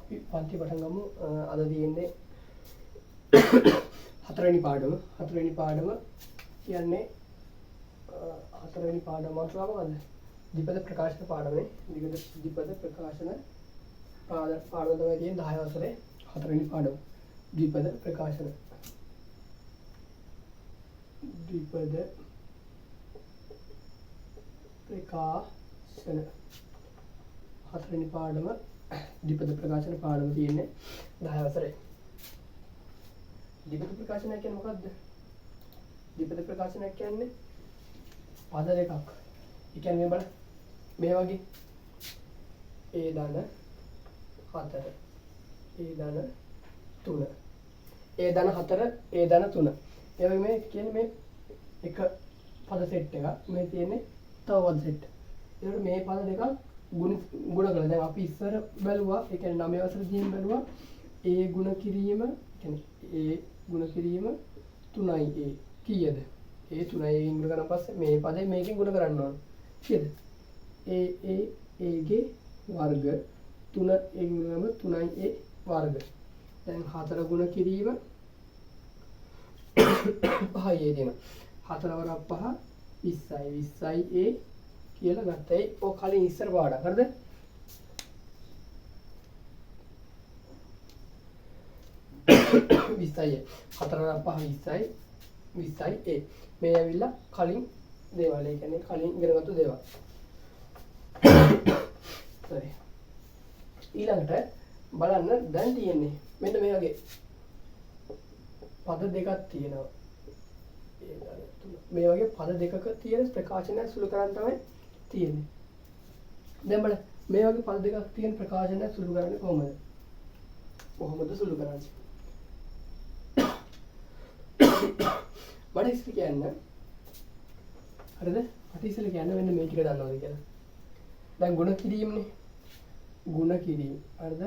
පන්ති පටන් ගමු. අද තියෙන්නේ හතරවෙනි පාඩම. හතරවෙනි පාඩම කියන්නේ හතරවෙනි පාඩම මාතෘකාව මොකද්ද? ද්විපද ප්‍රකාශන පාඩමනේ. ද්විපද ප්‍රකාශන පාඩම තමයි තියෙන්නේ 10 වසරේ හතරවෙනි පාඩම. ද්විපද ප්‍රකාශන. ද්විපද ප්‍රකාශන හතරවෙනි පාඩම ද්විපද ප්‍රකාශන පාඩම තියෙන්නේ 10 වසරේ. ද්විපද ප්‍රකාශනය කියන්නේ මොකද්ද? ද්විපද ප්‍රකාශනය කියන්නේ පද දෙකක්. ඒ කියන්නේ මේ බලන්න මේ වගේ A ධන 4 A ධන 3 A ධන 4 A ධන 3 ඒ වගේ මේ කියන්නේ මේ එක පද සෙට් එකක්. මේ තියෙන්නේ තව පද සෙට්. ඒකට මේ පද දෙකක් ගුණ කරලා දැන් අපි ඉස්සර බැලුවා. ඒ කියන්නේ 9 වසරේදී බැලුවා A ගුණ කිරීම කියන්නේ A ගුණ කිරීම 3යි A කීයද? A 3යි ගුණ කරන පස්සේ මේ පදේ මේකෙන් ගුණ කරන්න ඕන. කීයද? A ගේ වර්ග 3 A ගුණ කරන 3යි A වර්ග. දැන් 4 ගුණ කිරීම 5යි A දෙනවා. 4 වරක් 5 20යි 20යි A කියලා ගත්තා. ඔය කලින් ඉස්සර පාඩම්. හරිද? විස්සයි 4 වරක් 5 20යි A. මේ ඇවිල්ලා කලින් දේවල්. ඒ කියන්නේ කලින් ඉගෙනගත්තු දේවල්. sorry. ඊළඟට බලන්න දැන් තියෙන්නේ මෙන්න මේ වගේ පද දෙකක් තියෙනවා. මේ වගේ පද දෙකක තියෙන ප්‍රකාශනය සුළු කරන් තමයි තියෙන්නේ. දැන් බලන්න මේ වගේ පද දෙකක් තියෙන ප්‍රකාශනය සුළු කරන්නේ කොහොමද? කොහොමද සුළු කරන්නේ? මට ඉස්සෙල්ලා කියන්න. හරිද? මට ඉස්සෙල්ලා කියන්න මෙන්න මේ ටික දන්නවද කියලා. දැන් ගුණ කිරීමනේ. ගුණ කිරීම. හරිද?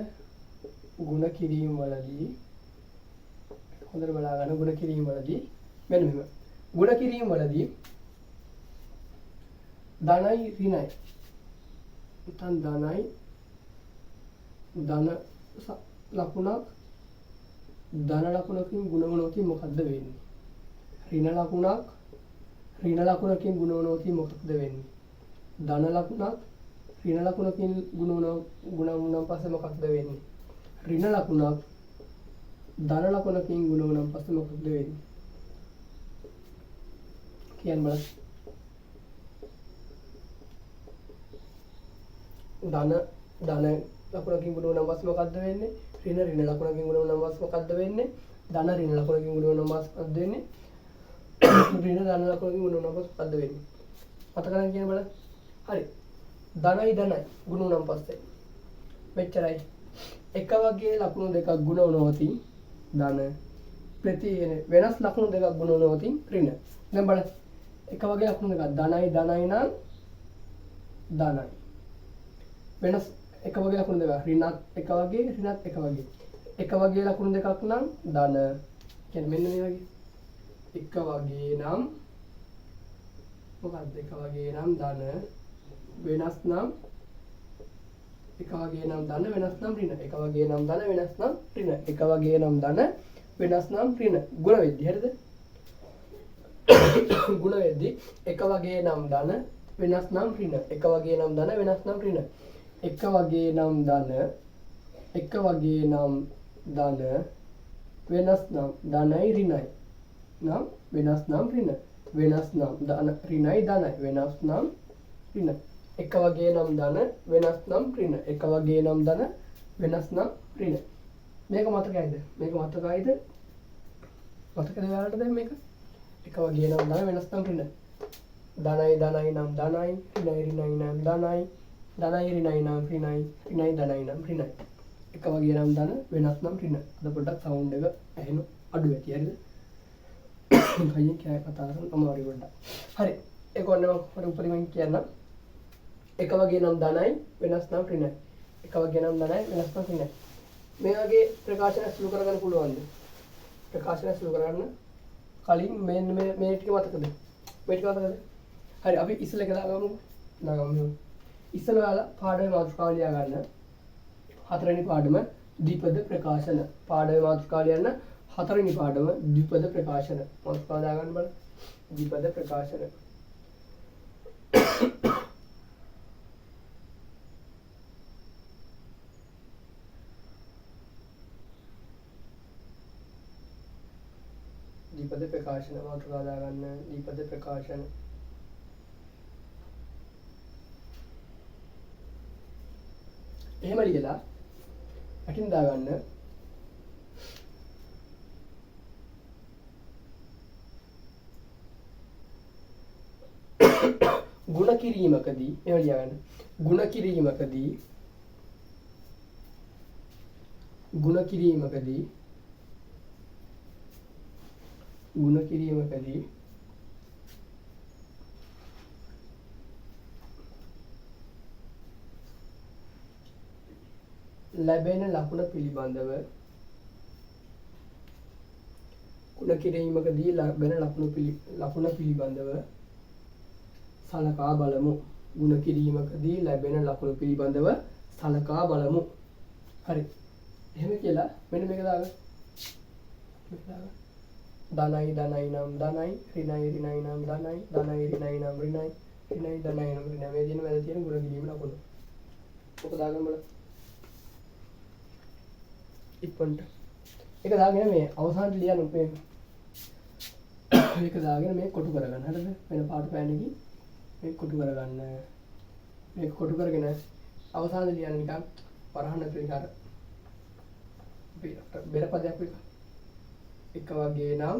ගුණ කිරීම වලදී හොඳට බලා ගන්න. ගුණ කිරීම වලදී මෙන්න මෙහෙම. ගුණ කිරීම වලදී ධනයි ඍණයි. නැත්නම් ධනයි ධන ලකුණක් ධන ලකුණකින් ගුණ වුණොත් මොකද්ද වෙන්නේ? ඍණ ලකුණකින් ගුණ වුණොත් මොකක්ද වෙන්නේ? ධන ලකුණක් ඍණ ලකුණකින් ගුණ වුණාන් පස්සේ මොකක්ද වෙන්නේ? ඍණ ලකුණක් ධන ලකුණකින් ගුණ වුණාන් පස්සේ මොකක්ද වෙන්නේ? කියන්න බලන්න. ධන ලකුණකින් ගුණ වුණාන් පස්සේ මොකක්ද වෙන්නේ? ඍණ ලකුණකින් ගුණ වුණාන් පස්සේ මොකක්ද වෙන්නේ? ධන ඍණ ලකුණකින් ගුණ වුණාන් පස්සේ මොකක්ද වෙන්නේ? ඍණ ධන ලකුණකින් ගුණ වුණාන් පස්සේ මොකක්ද වෙන්නේ? මතක ගන්න කියන බලන්න. හරි. ධනයි ගුණ වුණාන් පස්සේ මෙච්චරයි. එක වගේ ලකුණු දෙකක් ගුණ වුණොත් ධන වෙනස් ලකුණු දෙකක් ගුණ වුණොත් ඍණ. දැන් බලන්න. එක වගේ ලකුණු දෙකක් ධනයි නම් ධනයි. වෙනස් එක වගේ ලකුණු දෙකක් ඍණත් එක වගේ ඍණත් එක වගේ. එක වගේ ලකුණු දෙකක් නම් ධන. කියන්නේ මෙන්න මේ වගේ. එක වගේ නම් මොකක්ද? එක වගේ නම් ධන වෙනස් නම් එක වගේ නම් ධන වෙනස් නම් ඍණ. එක වගේ නම් ධන වෙනස් නම් ඍණ. එක වගේ නම් ධන වෙනස් නම් ඍණ. ගුණ වෙද්දි හරිද? ගුණ වෙද්දි එක වගේ නම් ධන වෙනස් නම් ඍණ. එක වගේ නම් ධන වෙනස් නම් ඍණ. එක වගේ නම් ධන වෙනස් නම් ධනයි ඍණයි. නම් වෙනස් නම් ඍණ. වෙනස් නම් ධන ඍණයි ධනයි. වෙනස් නම් ඍණ. එක වගේ නම් ධන වෙනස් නම් ඍණ. එක වගේ නම් ධන වෙනස් නම් ඍණ. මේක මතකයිද? මේක මතකයිද? මතකද ඔයාලට දැන් මේක? එක වගේ නම් ධන වෙනස් නම් ඍණ. ධනයි නම් ධනයි. ඍණයි නම් ධනයි. ධනයි ඍණයි නම් ඍණයි. ඍණයි ධනයි නම් ඍණයි. එක වගේ නම් ධන වෙනස් නම් ඍණ. අද පොඩ්ඩක් සවුන්ඩ් එක ඇහෙන අඩු ඇති හරිද? කයින් කතා කරන අමාරු පොඩ්ඩක්. හරි. ඒක ඔන්න මම උපරිමයෙන් කියන්න. එක වගේ නම් ධනයි වෙනස් නම් ඍණයි. එක වගේ නම් ධනයි වෙනස් නම් ඍණයි. මේ වගේ ප්‍රකාශන සුළු කරගන්න පුළුවන්ද? ප්‍රකාශන සුළු කරගන්න කලින් මේ ටික මතකද? මේ ටික මතකද? හරි අපි ඉස්සෙල්ලා එක දාගමු. ඉස්සෙල්ලා ඔයාලා පාඩමේ මාතෘකාව ලියා ගන්න. හතරවෙනි පාඩම ද්විපද ප්‍රකාශන. පාඩමේ මාතෘකාව ලියන්න. 4 වෙනි පාඩම ද්විපද ප්‍රකාශන. මාතෘකාව දාගන්න බලන්න. ද්විපද ප්‍රකාශන. ද්විපද ප්‍රකාශන මාතෘකාව දාගන්න. ද්විපද ප්‍රකාශන. එහෙම ලියලා අකින් දාගන්න. ಗುಣ කිරීමකදී එහෙම ලියගන්න. ಗುಣ කිරීමකදී ලැබෙන ලකුණ පිළිබඳව සලකා බලමු. ಗುಣ කිරීමකදී ලැබෙන ලකුණු පිළිබඳව සලකා බලමු. හරි. එහෙම කියලා මෙන්න මේක දාගන්න. ධනයි ධනයි නම් ධනයි, ඍණයි ඍණයි නම් ධනයි, ධනයි ඍණයි නම් ඍණයි, ඍණයි ධනයි නම් ඍණයි. මේ දින වැඩ තියෙන ගුණ කිරීම ලකුණු. ඔක දාගන්න බලන්න. ඉක්මනට. ඒක දාගෙන මේ අවසානට ලියන්න මේ. මේක දාගෙන මේ කොටු කරගන්න. හරිද? වෙන පාට පෑනකින් මේක කොටු කරගන්න. මේක කොටු කරගෙන අවසානට ලියන්න නිකන් වරහන් ඇතුලේ අර බෙර පදයක් එක. එක වගේ නම්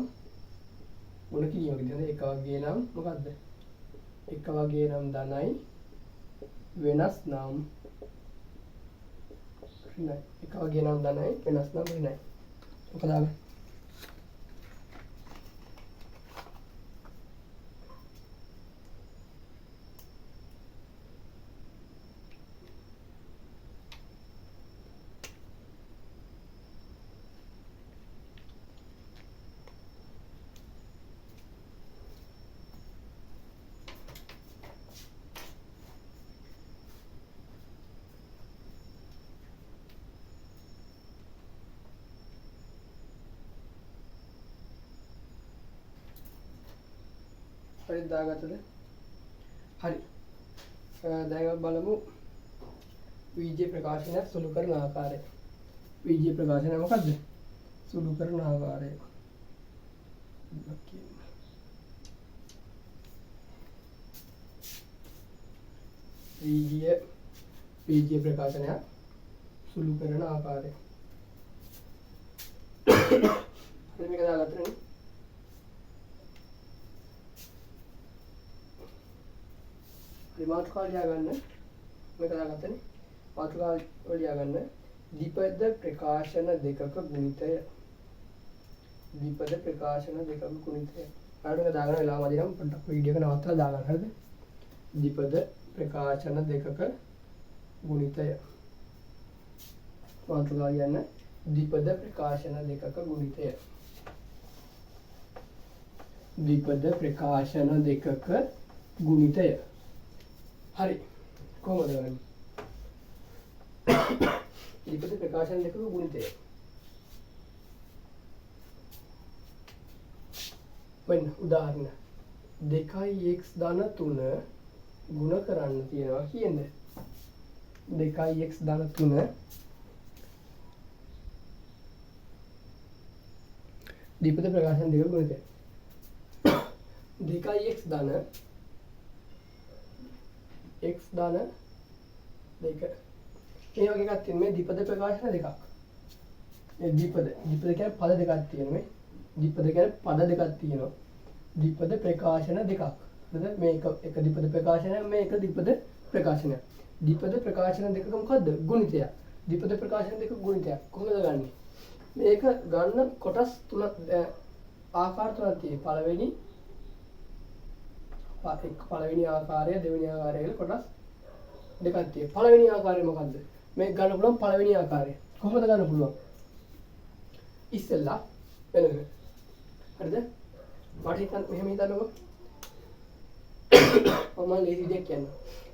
ගුණ කිරීමකදී එක වගේ නම් මොකද්ද? එක වගේ නම් ධනයි, වෙනස් නම් ඍණයි. එක වගේ නම් ධනයි, වෙනස් නම් ඍණයි. ඔක දාගන්න. හරි දාගත්තද? හරි. දැන් බලමු විජේ ප්‍රකාශනය සුළු කරන ආකාරය. විජේ ප්‍රකාශනය මොකද්ද? සුළු කරන ආකාරය. විජේ ප්‍රකාශනය සුළු කරන ආකාරය. හරි මේක දාගත්තනේ. මාතෘකාව ලියාගන්න. මේක දාගත්තනේ. මාතෘකාව ලියාගන්න. ද්විපද ප්‍රකාශන දෙකක ගුණිතය. ද්විපද ප්‍රකාශන දෙකක ගුණිතය. ආයෙත් දාගන්න වෙලාව මදි නම් පොඩ්ඩක් වීඩියෝ එක නවත්තලා දාගන්න. හරිද? ද්විපද ප්‍රකාශන දෙකක ගුණිතය. මාතෘකාව ලියන්න. ද්විපද ප්‍රකාශන දෙකක ගුණිතය. ද්විපද ප්‍රකාශන දෙකක ගුණිතය. හරි. කොහොමද ගන්නේ? ද්විපද ප්‍රකාශන දෙකක ගුණිතය. වෙන උදාහරණ 2x ධන 3 ගුණ කරන්න තියනවා කියන්නේ 2x ධන 3 ද්විපද ප්‍රකාශන දෙකක ගුණිතය. 2x ධන x ධන 2 මේ වගේ එකක් තියෙන මේ ද්විපද ප්‍රකාශන දෙකක්. මේ ද්විපද කියන්නේ පද දෙකක් තියෙන මේ ද්විපද කියන්නේ පද දෙකක් තියෙනවා. ද්විපද ප්‍රකාශන දෙකක්. හරිද? මේ එක ද්විපද ප්‍රකාශනයක් මේ එක ද්විපද ප්‍රකාශනයක්. ද්විපද ප්‍රකාශන දෙකක මොකද්ද? ගුණිතයක්. ද්විපද ප්‍රකාශන දෙක ගුණිතයක්. කොහොමද ගන්නෙ? මේක ගන්න කොටස් තුන ආකාර තුනක් තියෙනවා. පළවෙනි ආකාරය, දෙවෙනි ආකාරය කියලා කොටස් දෙකක් තියෙනවා. පළවෙනි ආකාරය මොකද්ද? මේක ගන්න පුළුවන් පළවෙනි ආකාරය. කොහොමද ගන්න පුළුවන්? ඉස්සෙල්ලා වෙනද? හරිද? මට හිතන්න මෙහෙම හිතන්නකෝ. මම ලේසි දෙයක් කියන්න.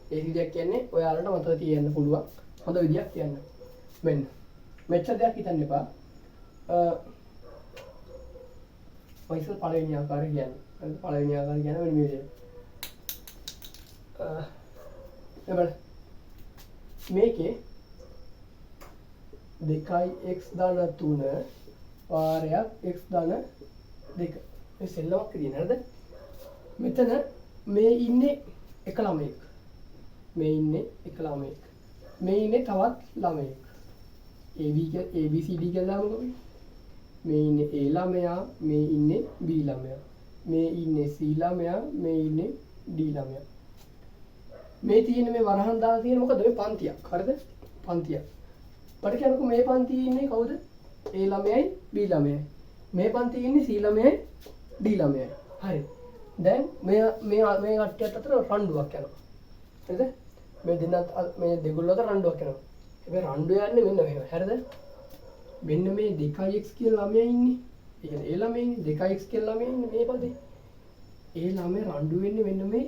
ලේසි දෙයක් කියන්නේ ඔයාලට මතක තියන්න පුළුවන්. හොඳ විදියක් කියන්න. මෙන්න. මෙච්චර දෙයක් හිතන්න එපා. වයිසල් පළවෙනි ආකාරය කියන්නේ. පළවෙනි ආකාරය කියන්නේ මෙන්න මේ විදිහට. එබල මේකේ 2x දාන 3 වාරයක් x දාන 2 මේ සෙල්ලමක් කියන හරිද? මෙතන මේ ඉන්නේ එක ළමයෙක්. මේ ඉන්නේ එක ළමයෙක්. මේ ඉන්නේ තවත් ළමයෙක්. ABCD කියලා දාමුකෝ. මේ ඉන්නේ A ළමයා, මේ ඉන්නේ B ළමයා. මේ ඉන්නේ C ළමයා, මේ ඉන්නේ D ළමයා. මේ තියෙන මේ වරහන් දාලා තියෙන මොකද මේ පන්තියක්. හරිද? පන්තියක්. අපිට කියනකො මේ පන්තියේ ඉන්නේ කවුද? A ළමයයි B ළමයයි. මේ පන්තියේ ඉන්නේ C ළමයයි D ළමයයි. හරි. දැන් මේ කට්ටියත් අතර රණ්ඩුවක් යනවා. හරිද? මේ දෙගොල්ලෝ අතර රණ්ඩුවක් යනවා. හැබැයි රණ්ඩුව යන්නේ මෙන්න මෙහෙම. හරිද? මෙන්න මේ 2x කියලා ළමයා ඉන්නේ. ඒ කියන්නේ ඒ ළමයා ඉන්නේ 2x කියලා ළමයා ඉන්නේ මේ පදේ. ඒ ළමයා රණ්ඩු වෙන්නේ මෙන්න මේ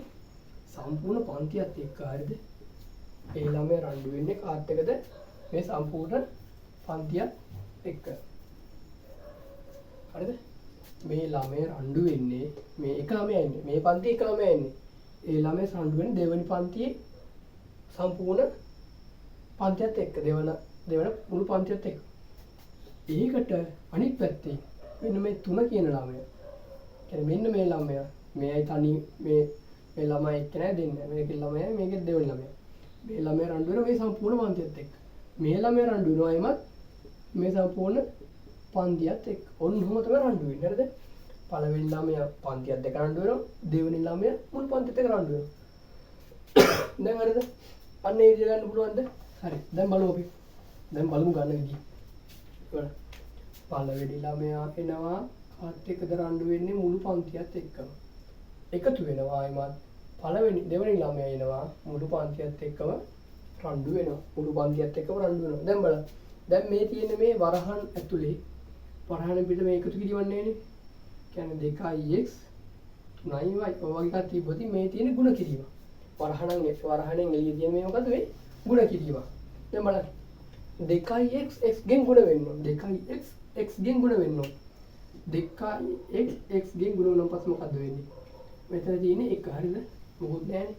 සම්පූර්ණ පන්තියත් එක්ක. හරිද? ඒ ළමයා රණ්ඩු වෙන්නේ කාත් එක්කද? මේ සම්පූර්ණ පන්තියත් එක්ක. හරිද? මේ ළමයා රණ්ඩු වෙන්නේ මේ එක ළමයා ඉන්නේ. මේ පන්තියේ එක ළමයා ඉන්නේ. ඒ ළමයා රණ්ඩු වෙන්නේ දෙවෙනි පන්තියේ සම්පූර්ණ පන්තියත් එක්ක. දෙවන මුළු පන්තියත් එක්ක. ඒකට අනිත් පැත්තේ මෙන්න මේ 3 කියන ළමයා. කියන්නේ මෙන්න මේ ළමයා මේයි තනි මේ ළමයා එක්ක නෑ දෙන්නේ. මේකේ ළමයා මේකේ දෙවෙනි ළමයා. මේ ළමයා රණ්ඩු වෙන මේ සම්පූර්ණ පන්තියත් එක්ක. මේ ළමයා රණ්ඩු වෙනවා එමත් මේ සම්පූර්ණ පන්තියත් එක්ක. ඔන්නෝම තමයි රණ්ඩු වෙන්නේ. හරිද? පළවෙනි ළමයා පන්තියත් එක්ක රණ්ඩු වෙනවා. දෙවෙනි ළමයා මුළු පන්තියත් එක්ක රණ්ඩු වෙනවා. දැන් හරිද? අන්න ඒ විදිහ ගන්න පුළුවන්ද? හරි. දැන් බලමු අපි. දැන් බලමු ගන්න විදිහ. පළවෙනි ළමයා එනවා කාත් එක්කද රණ්ඩු වෙන්නේ මුළු පන්තියත් එක්කම. එකතු වෙනවා එමත් දෙවෙනි ළමයා එනවා මුළු පන්තියත් එක්කම රණ්ඩු වෙනවා. මුළු පන්තියත් එක්කම රණ්ඩු වෙනවා. දැන් බලන්න. දැන් මේ තියෙන මේ වරහන් ඇතුලේ වරහන් පිට මේ එකතු කිරිවන්නේ නේ. කියන්නේ 2x 3y ඔය වගේ එකක් තිබ්බොත් මේ තියෙන ಗುಣ කිරීම. වරහණෙන් එළිය තියෙන මේ මොකද මේ ಗುಣ කිරීම. දැන් බලන්න. 2x x ගෙන් ගුණ වෙන්න ඕන. 2x x ගෙන් ගුණ වෙන්න ඕන. 2x x ගෙන් ගුණ වුණාම පස්සේ මොකද වෙන්නේ? මෙතන තියෙන්නේ 1 හරිද? මොකුත් නැහැනේ.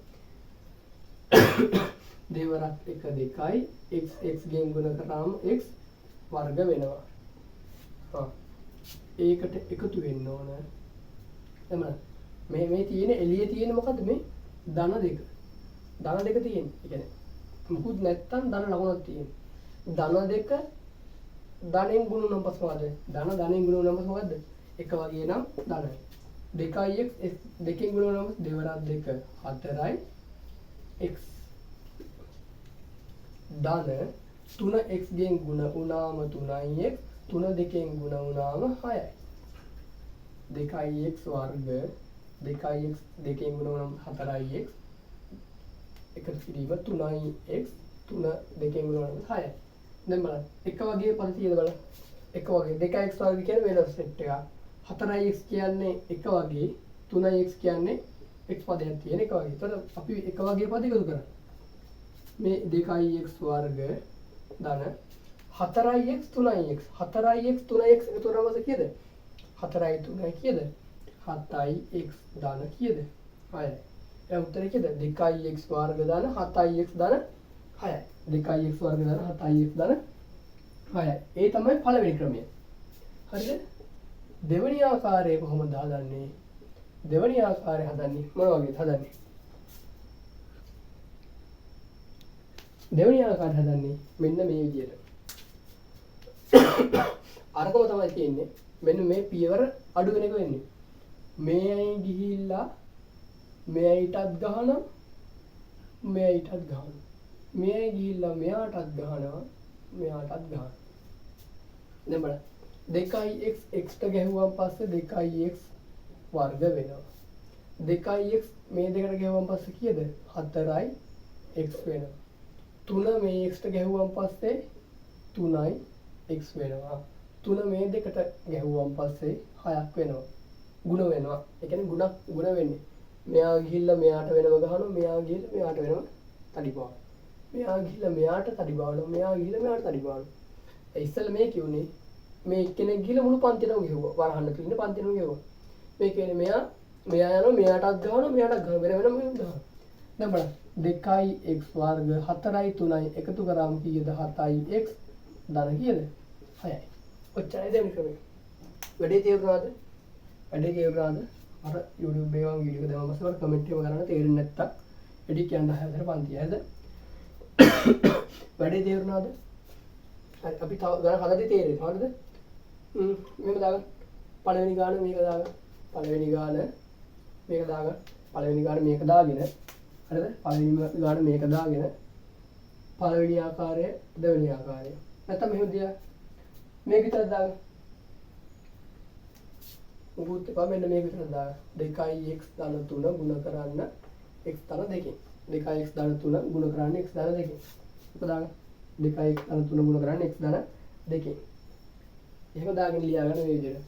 දෙවරක් 1 2යි x x ගෙන් ගුණ කරාම x වර්ග වෙනවා. ඒකට එකතු වෙන්න ඕන. එතන මේ තියෙන එළියේ තියෙන මොකද්ද මේ ධන දෙක. ධන දෙක තියෙන්නේ. ඒ කියන්නේ මොකුත් නැත්තම් ධන ලකුණක් තියෙන්නේ. ධන දෙක ධනෙන් ගුණ වුණාම පස්සේ මොකද? ධනෙන් ගුණ වුණාම පස්සේ මොකද්ද? එක වගේ නම් ධනයි. 2x දෙකෙන් ගුණ වුණාම දෙවරක් 2 4යි x ධන 3x ගෙන් ගුණ වුණාම 3x 3 දෙකෙන් ගුණ වුණාම 6යි. 2x වර්ග 2x දෙකෙන් ගුණ වුණාම 4x එකතු කිරීම 3x 3 දෙකෙන් ගුණ වුණාම 6යි. දැන් බලන්න එක වගේ පද තියෙද බලන්න. එක වගේ 2x වර්ග කියන්නේ වෙනස් සෙට් එකක්. 4x කියන්නේ එක වගේ 3x කියන්නේ x පදයක් තියෙන එක වගේ. ඒතර අපි එක වගේ පද එකතු කරා. මේ 2x වර්ග ධන 4x 3x 4x 3x එකතු කරාම කීයද? 4යි 3යි කීයද? 7x ධන කීයද? 6යි. එහෙනම් උත්තරේ කීයද? 2x වර්ග ධන 7x ධන 6යි. 2x වර්ග ධන 7x ධන 6යි. ඒ තමයි පළවෙනි ක්‍රමය. හරිද? දෙවෙනි ආකාරය කොහොමද හදන්නේ? දෙවෙනි ආකාරය හදන්නේ මොන වගේද හදන්නේ? දෙවෙනි ආකාරය හදන්නේ මෙන්න මේ විදිහට. අරකම තමයි තියෙන්නේ. මෙන්න මේ පියවර අඩු වෙන එක වෙන්නේ. මේයි ගිහිල්ලා මෙයිටත් ගහනවා මෙයිටත් ගහනවා. මෙයි ගිහිල්ලා මෙයාටත් ගහනවා මෙයාටත් ගහනවා. දැන් බලන්න 2x x ට ගැහුවාන් පස්සේ 2x වර්ග වෙනවා. 2x මේ දෙකට ගැහුවාන් පස්සේ කීයද? 4යි x වෙනවා. 3 මේ x ට ගැහුවාන් පස්සේ 3යි x වෙනවා. 3 මේ දෙකට ගැහුවාන් පස්සේ 6ක් වෙනවා. ಗುಣ වෙනවා. ඒ කියන්නේ ಗುಣ වෙන්නේ. මෙයා ගිහිල්ලා මෙයාට වෙනම ගහනවා. මෙයා ගිහිල්ලා මෙයාට වෙනම තඩි පානවා. මෙයා ගිහිල්ලා මෙයාට තඩි පානවා. මෙයා ගිහිල්ලා මෙයාට තඩි පානවා. ඒ ඉස්සෙල්ලා මේ කියුනේ මේ කෙනෙක් ගිහලා මුළු පන්තියටම ගෙවුවා. වරහන්න තියෙන පන්තියටම ගෙවුවා. මේ කියන්නේ මෙයා යනවා මෙයාටත් ගහනවා මෙයාටත් ගහනවා වෙන වෙනම ගහනවා. දැන් බලන්න 2x වර්ග 4යි 3යි එකතු කරාම කීයද 7x ධන කීයද 6යි. ඔච්චරයි දෙවෙනි ක්‍රමය. වැඩේ තේරුණාද? වැඩේ තේරුණාද? අර YouTube එකේ වගේ වීඩියෝ එක දැම්මම පස්සේ වල කමෙන්ට් එක කරන්න තේරෙන්නේ නැත්තම් එඩි කියන්න හැදලා පන්තිය හරිද? වැඩේ තේරුණාද? හරි අපි තව ගණන් හදද්දි තේරෙයි. හරිද? මේක දාගන්න. පළවෙනි ගාන මේක දාගන්න. පළවෙනි ගාන මේක දාගන්න. පළවෙනි ගාන මේක දාගෙන හරිද? පළවෙනි ගාන මේක දාගෙන පළවෙනි ආකාරය දෙවෙනි ආකාරය. නැත්නම් මෙහෙම දියා මේක විතර දාගන්න. උගුත් එපා මෙන්න මේක විතර දාගන්න. 2x ධන 3 ගුණ කරන්න x ධන 2කින්. 2x ධන 3 ගුණ කරන්න x ධන 2කින්. ඒක දාගන්න. 2x ධන 3 ගුණ කරන්න x ධන 2කින්. එහෙම දාගෙන ලියාගන්න මේ විදිහට.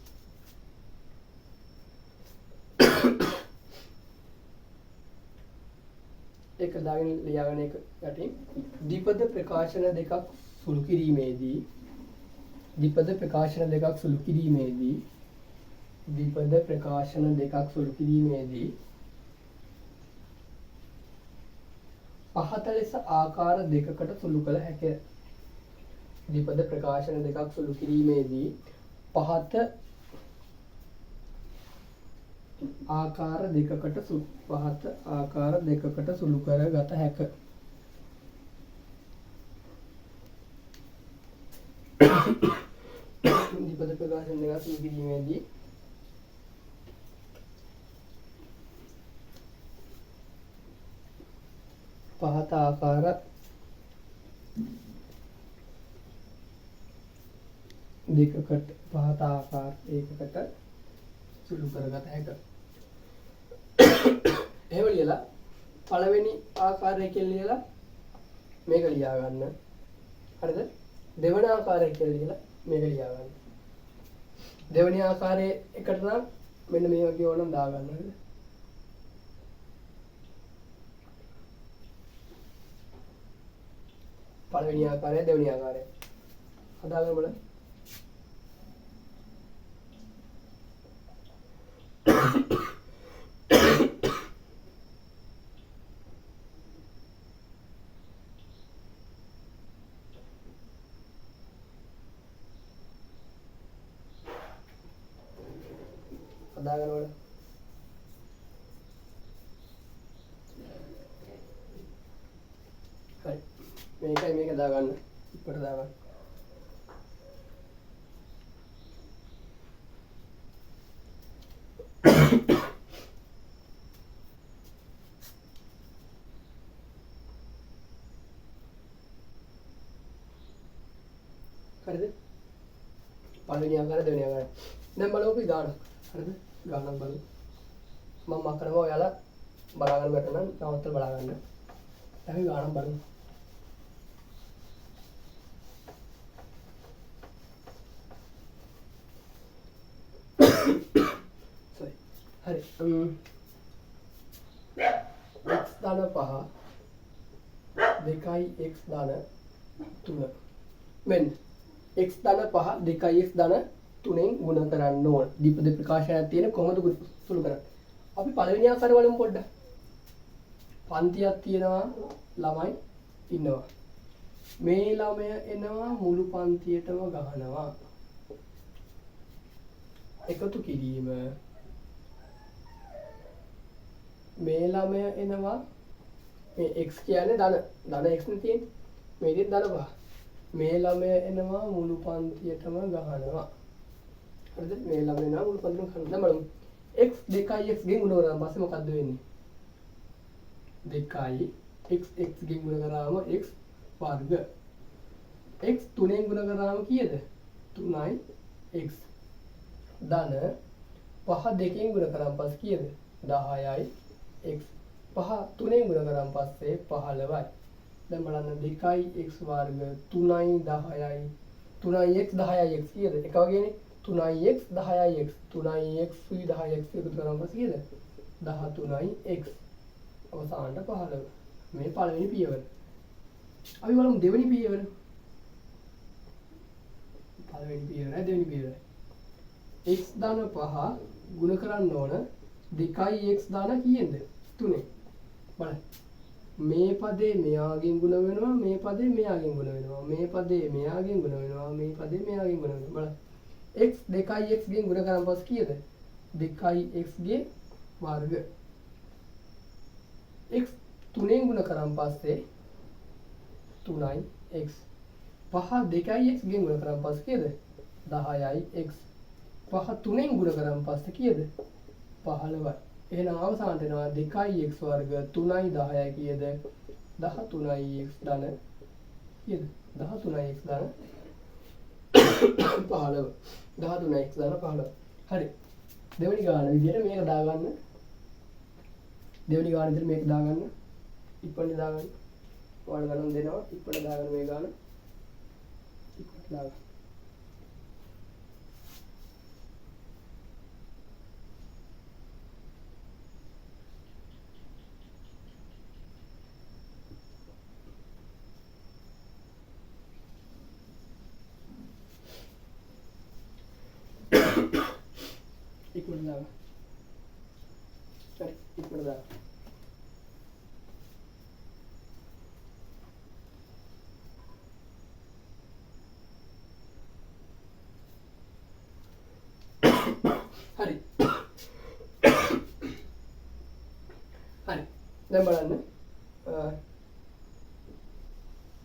එක දාගෙන ලියාගන්න එක යටින් ද්විපද ප්‍රකාශන දෙකක් සුළු කිරීමේදී ද්විපද ප්‍රකාශන දෙකක් සුළු කිරීමේදී ද්විපද ප්‍රකාශන දෙකක් සුළු කිරීමේදී පහත ලෙස ආකාර දෙකකට සුළු කළ හැකිය. ද්විපද ප්‍රකාශන දෙකක් සුළු කිරීමේදී පහත ආකාර දෙකකට සුළු කරගත හැක. ද්විපද ප්‍රකාශන දෙකක් සුළු කිරීමේදී පහත ආකාර දෙකකට ඒකකට සුළු කරගත හැක. එහෙම ලියලා පළවෙනි ආකාරය කියලා ලියලා මේක ලියා ගන්න. හරිද? දෙවෙනි ආකාරය කියලා ලියලා මේක ලියා ගන්න. දෙවෙනි ආකාරයේ එකට නම් මෙන්න මේ වගේ ඕනම් දා ගන්න. හරිද? පළවෙනි ආකාරය දෙවෙනි ආකාරය හදාගන්න බලන්න. හදාගන්න ඕන. හරි. මේකයි මේක දාගන්න. ඉක්මනට දාගන්න. හරිද? පළවෙනි ආකාරය දෙවෙනි ආකාරය. දැන් බලමු අපි ගාන. හරිද? ගානක් බලමු. මම මක් කරනවා ඔයාලා බලා ගන්න බැට නම් නවත්තලා බලා ගන්න. අපි ගානක් බලමු. sorry. හරි. x ධන 5 2යි x ධන 3 මෙන්න x ධන 5 2යි x ධන 3ෙන් ගුණ කරන්න ඕන. ද්විපද ප්‍රකාශනයක් තියෙන කොහොමද සුළු කරන්නේ? අපි පළවෙනි ආකාරය බලමු පොඩ්ඩක්. පන්තියක් තියෙනවා ළමයි ඉන්නවා. මේ ළමය එනවා මුළු පන්තියටම ගහනවා. එකතු කිරීම මේ ළමය එනවා මේ x කියන්නේ ධන x නේ තියෙන්නේ. මේකෙන් ධන 5. මේ ළමය එනවා මුළු පන්තියටම ගහනවා. හරිද? මේ ළමය එනවා මුළු පන්තියටම ගහනවා. දැන් බලමු. x 2x ගෙන් ගුණ කරාම පස්සේ මොකද්ද වෙන්නේ? 2යි x ගෙන් ගුණ කරාම x වර්ග. x 3ෙන් ගුණ කරාම කීයද? 3යි x ධන 5 2කින් ගුණ කරාම පස්සේ කීයද? 10යි x 5 3ෙන් ගුණ කරාම පස්සේ 15යි. දැන් බලන්න 2යි x වර්ග 3යි 10යි 3යි x 10යි x කීයද? එක වගේනේ 3යි x 10යි x 3යි x 10යි x එකතු කරාම පස්සේ කීයද? 13යි x අවසානට 15. මේ පළවෙනි පියවර. අපි බලමු දෙවෙනි පියවර. පළවෙනි පියවරයි දෙවෙනි පියවරයි. x ධන 5 ගුණ කරන්න ඕන 2x ධන කීයද? 3. බලන්න. මේ පදේ මෙයාගෙන් ගුණ වෙනවා, මේ පදේ මෙයාගෙන් ගුණ වෙනවා, මේ පදේ මෙයාගෙන් ගුණ වෙනවා, මේ පදේ මෙයාගෙන් ගුණ වෙනවා. බලන්න. x 2x ගෙන් ගුණ කරන් පස්සේ කීයද? 2x ගේ වර්ග. x 3ෙන් ගුණ කරන් පස්සේ 3x. 5 2x ගෙන් ගුණ කරන් පස්සේ කීයද? 10x. 5 3ෙන් ගුණ කරන් පස්සේ කීයද? 15යි. එහෙනම් අවසානට එනවා 2x වර්ග 3යි 10යි කීයද? 13x ධන කීයද? 13x ධන 15. 13x ධන 15. හරි. දෙවෙනි ගාන විදියට මේක දාගන්න. දෙවෙනි ගාන විදියට මේක දාගන්න. ඉක්මනට දාගන්න. ඔයාලා ගණන් දෙනවා. ඉක්මනට දාගන්න මේ ගාන. ඉක්මනට දාගන්න. ඉක්මනට දාගන්න. හරි. ඉක්මනට දාගන්න. හරි. හරි. දැන් බලන්න.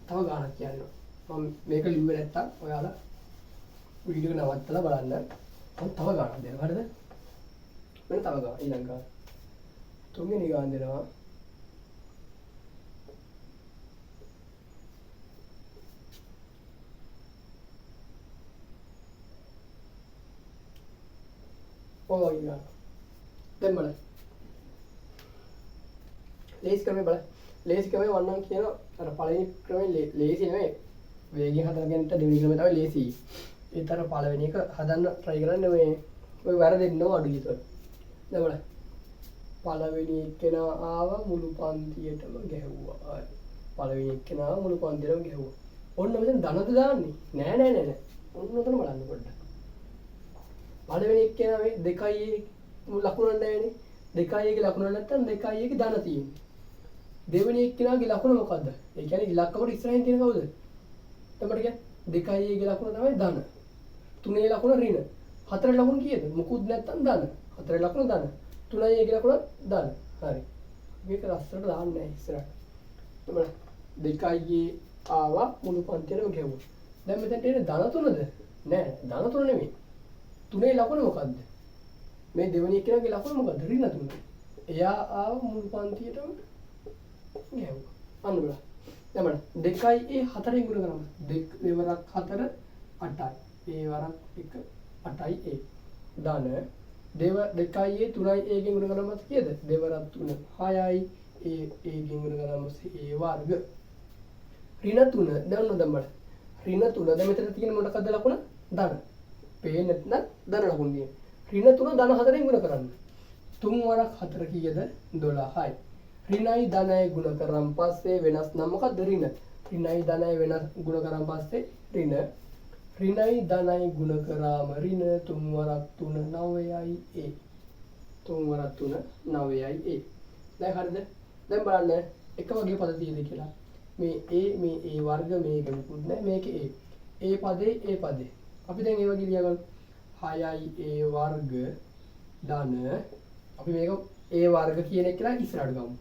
තව ගානක් කියන්නවා. මම මේක ලිව්වේ නැත්තම් ඔයාලා වීඩියෝ එක නවත්තලා බලන්න. මම තව ගානක් දෙනවා. හරිද? මෙන්න තව ගාන ඊළඟ ගාන. තුන්වෙනි ගාන දෙනවා. ඔය ගාන. දැන් බලන්න. ලේසි ක්‍රමේ බලන්න. ලේසි ක්‍රමේ වන්නම් කියන අර පළවෙනි ක්‍රමේ ලේසි නෙමෙයි. වේගයෙන් හදන කෙනට දෙවෙනි ක්‍රමේ තමයි ලේසි. ඒතර පළවෙනි එක හදන්න try කරන්න ඔය වැරදෙන්න අඩු විතර. දැන් බලන්න. පළවෙනි එක්කෙනා ආවා මුළු පන්තියටම ගැහුවා. හරි. පළවෙනි එක්කෙනා මුළු පන්තියටම ගැහුවා. ඔන්න මෙතන ධනද දාන්නේ? නෑ. ඔන්න උතන බලන්න පොඩ්ඩක්. පළවෙනි එක්කෙනා මේ 2යි ලකුණ නැහැනේ. 2යි ගේ ලකුණ නැත්තම් 2යි ගේ ධන තියෙන්නේ. දෙවෙනි එක්කෙනාගේ ලකුණ මොකද්ද? ඒ කියන්නේ ඉලක්කමට ඉස්සරහින් තියෙන කවුද? එතකොට කියන්නේ 2යි ගේ ලකුණ තමයි ධන. 3ේ ලකුණ ඍණ. 4ේ ලකුණ කීයද? මුකුත් නැත්තම් ධන. 4ේ ලකුණ ධන. 3යි ගේ ලකුණ ධන. හරි. මේක ලස්සනට දාන්න නැහැ ඉස්සරහට. එතකොට 2යි ආවා මුළු පන්තියටම ගැහුවා. දැන් මෙතනට එන්නේ ධන 3ද? නෑ ධන 3 නෙමෙයි. 3ේ ලකුණ මොකද්ද? මේ දෙවෙනි එක්කෙනාගේ ලකුණ මොකද්ද? ඍණ 3. එයා ආව මුළු පන්තියටම ගැහුවා. අන්න බලන්න. දැන් බලන්න 2යි 4ෙන් ගුණ කරනවා. 2 වරක් 4 8යි. ඒ වරක් 1 8යි ධන 2යි 3යි ගෙන් ගුණ කරනවා කීයද? 2 වරක් 3 6යි ගෙන් ගුණ කරනවා වර්ග. ඍණ 3 දැන් බලන්න. ඍණ 3 දැන් මෙතන තියෙන මොකක්ද ලකුණ? ධන. පේන්නේ නැත්නම් ධන ලකුණ තියෙන. ඍණ 3 ධන 4ෙන් ගුණ කරන්න. 3 වරක් 4 කීයද? 12යි. ඍණයි ධනයි ගුණ කරන් පස්සේ වෙනස් නම් මොකද්ද? ඍණ. ඍණයි ධනයි වෙනස් ගුණ කරන් පස්සේ ඍණ. ඍණයි ධනයි ගුණ කරාම ඍණ 3 වරක් 3 9යි 3 වරක් 3 9යි දැන් හරිද? දැන් බලන්න එක වගේ පද තියෙද කියලා. මේ වර්ග මේක මුකුත් නැහැ මේකේ පදේ අපි දැන් ඒ වගේ ලියගමු 6යි වර්ග ධන අපි මේක වර්ග කියන එක කියලා ඉස්සරහට ගමු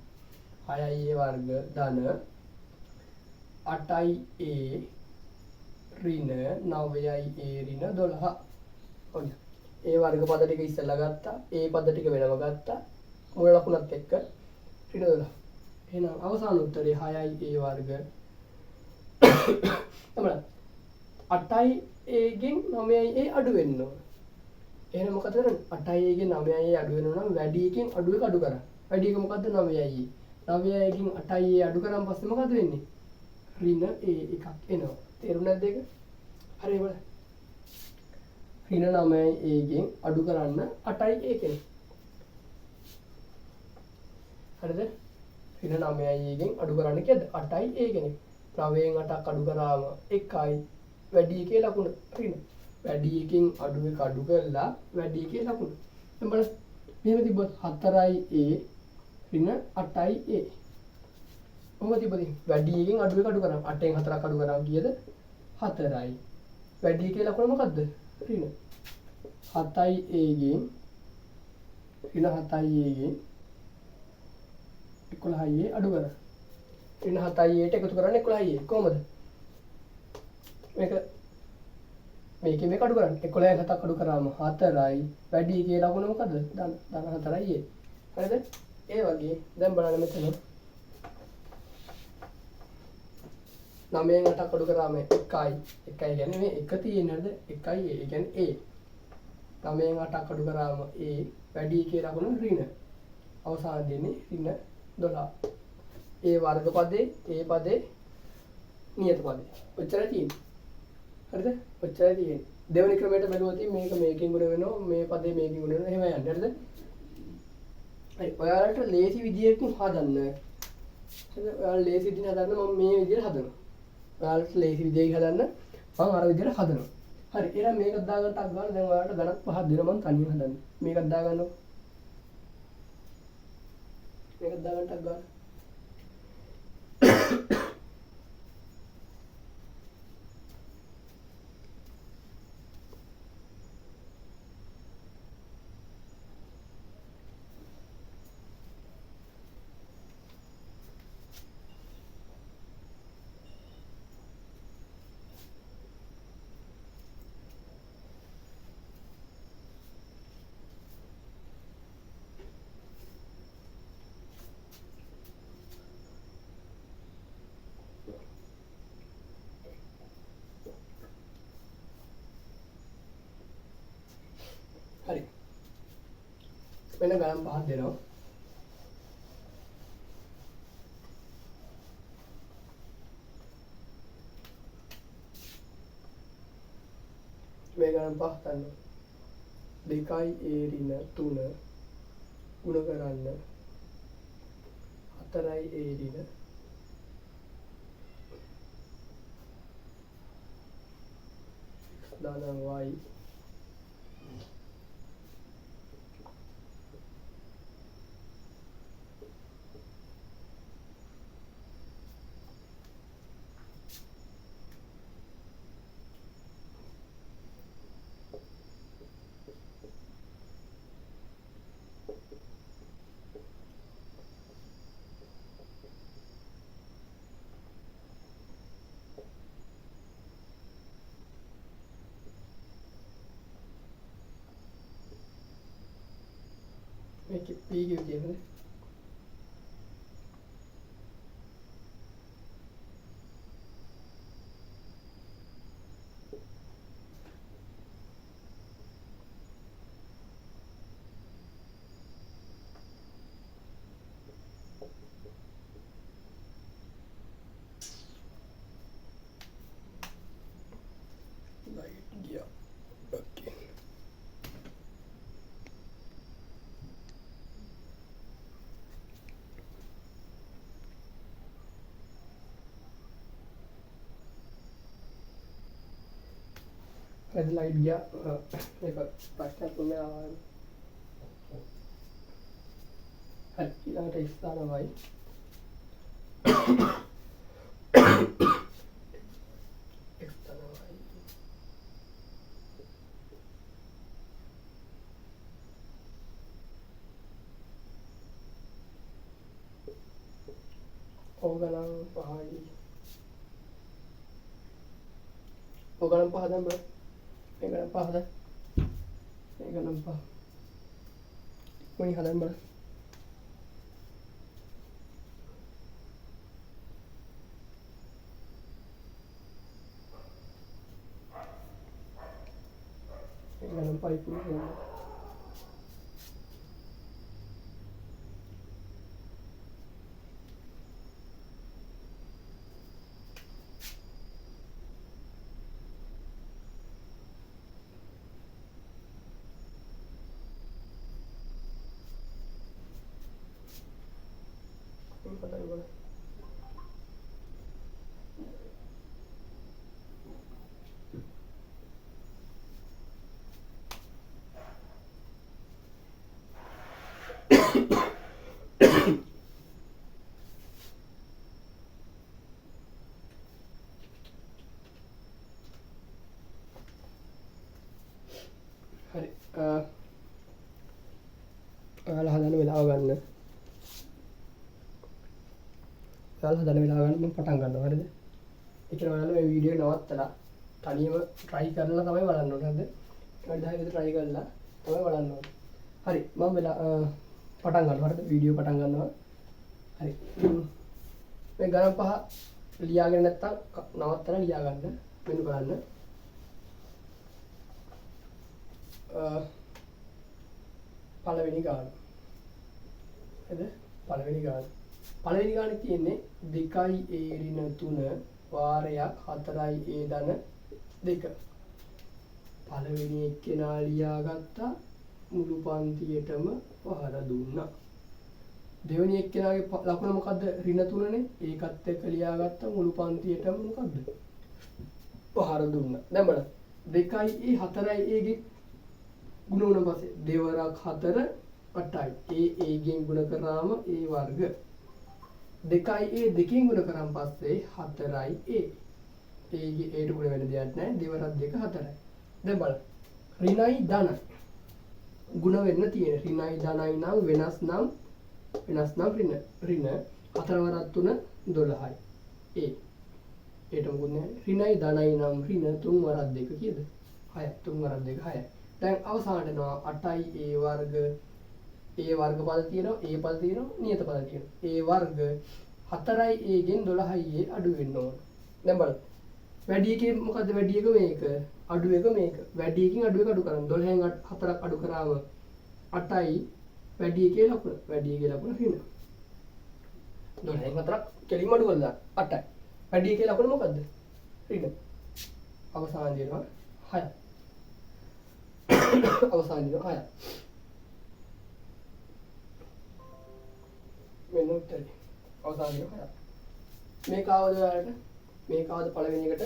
6යි වර්ග ධන 8යි ඍණ 9යි ඍණ 12 ඔන්න වර්ග පද ටික ඉස්සෙල්ලා ගත්තා පද ටික වෙනම ගත්තා මූල ලකුණත් එක්ක ඍණ 12 එහෙනම් අවසාන උත්තරේ 6යි වර්ග තමයි 8යි ගෙන් 9යි අඩු වෙන්න ඕන. එහෙනම් මොකද කරන්නේ? 8යි ගෙන් 9යි අඩු වෙනවා නම් වැඩි එකෙන් අඩු එක අඩු කරා. වැඩි එක මොකද්ද? 9යි. 9යි ගෙන් 8යි අඩු කරාන් පස්සේ මොකද වෙන්නේ? ඍණ එකක් එනවා. තේරුණාද නැද්ද ඒක? හරි බලන්න. ඍණ 9යි ගෙන් අඩු කරන්න 8යි කෙනේ. හරිද? ඍණ 9යි ගෙන් අඩු කරන්න කීයද? 8යි කෙනේ. 9න් 8ක් අඩු කරාම 1යි වැඩි එකේ ලකුණ ඍණ. වැඩි එකෙන් අඩු එක අඩු කරලා වැඩි එකේ ලකුණ. දැන් බලන්න මෙහෙම තිබ්බොත් 4යි a ඍණ 8යි a. කොහොමද තිබ්බද? වැඩි එකෙන් අඩු එක අඩු කරා. 8ෙන් 4ක් අඩු කරා කීයද? 4යි. වැඩි එකේ ලකුණ මොකද්ද? ඍණ 7යි a ගෙන් ඍණ 7යි a ගෙන් 11යි a අඩු කරා. ඍණ 7යි a ට එකතු කරන්නේ 11යි a. කොහොමද? මේකේ මේක අඩු කරන්න. 11න් 7ක් අඩු කරාම 4යි. වැඩි එකේ ලකුණ මොකද්ද? ධන 4යි a. හරිද? ඒ වගේ දැන් බලන්න මෙතන 9න් 8ක් අඩු කරාම 1යි. 1යි කියන්නේ මේ 1 තියෙන්නේ නේද? 1යි a. ඒ කියන්නේ a. 9න් 8ක් අඩු කරාම a. වැඩි එකේ ලකුණ ඍණ. අවසාන දෙන්නේ ඍණ 12. a වර්ග පදේ, a පදේ, නියත පදේ. ඔච්චරයි තියෙන්නේ. හරිද? ඔච්චරයි තියෙන්නේ. දෙවෙනි ක්‍රමයට බැලුවොත් මේක මේකෙන් ගුණ වෙනවා, මේ පදේ මේකෙන් ගුණ වෙනවා. එහෙම යන්නේ. හරිද? හරි. ඔයාලට ලේසි විදියකින් හදන්න. හරිද? ඔයාලා ලේසි විදිහට හදන්න මම මේ විදිහට හදනවා. ඔයාලට ලේසි විදියකින් හදන්න මම අර විදිහට හදනවා. හරි. එහෙනම් මේකත් දාගන්න ටක් ගන්න. දැන් ඔයාලට ගණන් පහක් දෙනවා මම තනියම හදන්නේ. මේකත් දාගන්නවා. මේකත් දාගන්න ටක් ගන්න. හරි. වෙන ගණන් පහක් දෙනවා. මේ ගණන් පහ ගන්න. 2යි a ඍණ 3 ගුණ කරන්න 4යි a ඍණ 9y මේක p ගේ විදිහට ලයිට් ගියා. ඕකේ. red light गया एक प्रश्न तुम्हें ඊළඟට ස්ථාන වයි ස්ථාන වයි ඕගලන් පහයි ඕගලන් පහ දැන් බලන්න මේක නම් පහද මේක නම් පහ මොනි හදන්න බලන්න මේක නම් පහයි පුරුදු पता नहीं बोला හරි ඔයාලා හදන වෙලාව ගන්න. ඔයාලා හදන වෙලාව ගන්න මම පටන් ගන්නවා. හරිද? ඒ කියන්නේ ඔයාලා මේ වීඩියෝ නවත්තලා තනියම try කරලා තමයි බලන්න ඕනේ. හරිද? ඊට 10 විතර try කරලා තමයි බලන්න ඕනේ. හරි මම පටන් ගන්නවා. හරිද? වීඩියෝ පටන් ගන්නවා. හරි මේ ගණන් පහ ලියාගෙන නැත්තම් නවත්තලා ලියා ගන්න. මෙන්න බලන්න. පළවෙනි ගාන. හරිද? පළවෙනි ගාන. පළවෙනි ගානේ තියෙන්නේ 2a ඍණ 3 වාරයක් 4a ධන 2. පළවෙනි එක්කෙනා ලියාගත්තා මුළු පන්තියටම පහර දුන්නා. දෙවෙනි එක්කෙනාගේ ලකුණ මොකද්ද? ඍණ 3නේ. ඒකත් එක්ක ලියාගත්තා මුළු පන්තියටම මොකද්ද? පහර දුන්නා. දැන් බලන්න. 2a 4a ගේ ගුණ වුණ පස්සේ දෙවරක් 4 8යි. a ගෙන් ගුණ කරාම a වර්ග. 2a දෙකෙන් ගුණ කරාම පස්සේ 4යි a. a ගේ a ට ගුණ වෙන දෙයක් නැහැ. දෙවරක් 2 4යි. දැන් බලන්න. ඍණයි ධනයි ගුණ වෙන්න තියෙන. ඍණයි ධනයි නම් වෙනස් නම් ඍණ. ඍණ 4 වරක් 3 12යි. a. ඒට මොකුත් නැහැ. ඍණයි ධනයි නම් ඍණ 3 වරක් 2 කීයද? 6යි. 3 වරක් 2 6යි. දැන් අවසානට එනවා 8යි a වර්ග. a වර්ග පද තියෙනවා, a පද තියෙනවා, නියත පද තියෙනවා. a වර්ග 4යි a ගෙන් 12යි a අඩු වෙන්න ඕන. දැන් බලන්න. වැඩි එකේ මොකද්ද වැඩි එක මේක? අඩු එක මේක. වැඩි එකකින් අඩු එක අඩු කරන්න. 12න් 4ක් අඩු කරාම 8යි වැඩි එකේ ලකුණ. වැඩි එකේ ලකුණ ඍණ. 12න් 4ක් කෙලින්ම අඩු කරලා 8යි. වැඩි එකේ ලකුණ මොකද්ද? ඍණ. අවසාන දෙනවා 6යි. අවසාන දෙනවා 6යි. මෙන්න උත්තරේ. අවසාන දෙනවා 6යි. මේක ආවද ඔයාලට? මේක ආවද පළවෙනි එකට?